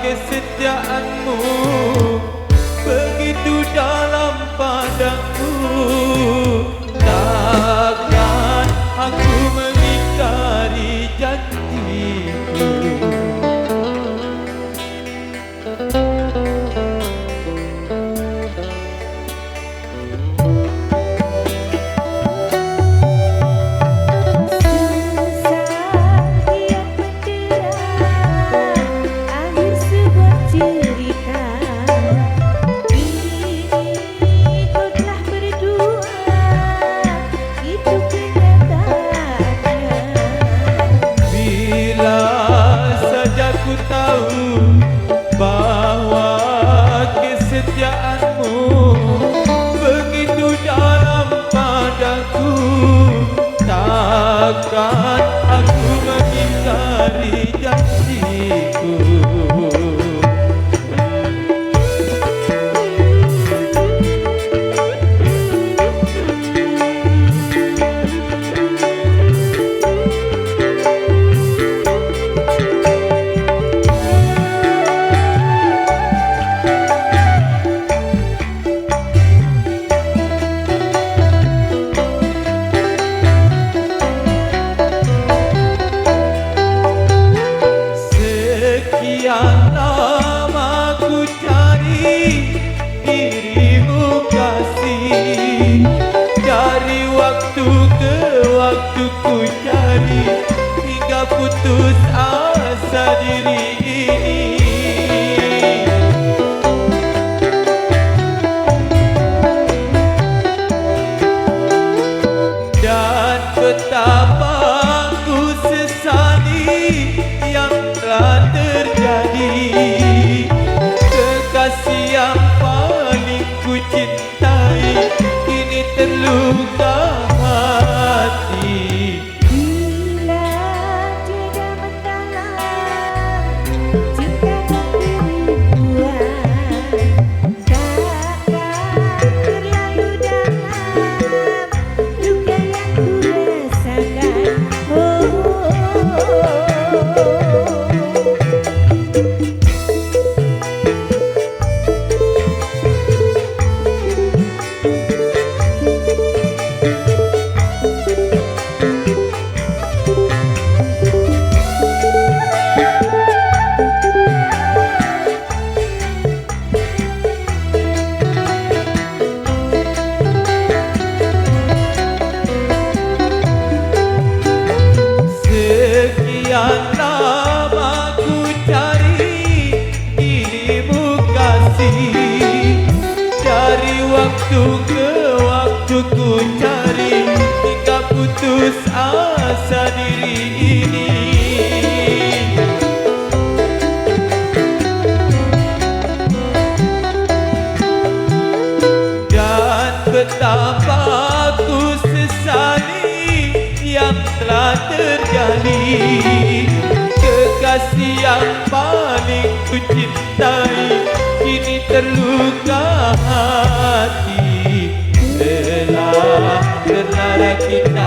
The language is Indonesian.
Kesetiaanmu begitu dalam padaku, takkan aku mengingkari janjiku. Bahwa kesetiaanmu begitu dalam padaku, takkan aku mengingkari janjiku. Sekian lama ku cari dirimu kasih, dari waktu ke waktu ku cari, hingga putus asa diri ini. Dan betapa ku sesali yang telah terjadi, kekasih yang paling ku cintai kini terluka hati. Bila tiada mendalam cinta kerinduan, takkan terlalu dalam luka yang ku rasakan. Sekian lama ku cari dirimu kasih, dari waktu ke waktu ku cari, hingga putus asa diri ini. Dan betapa ku sesali yang telah terjadi, kekasih yang paling ku cintai kini terluka hati. Telah kita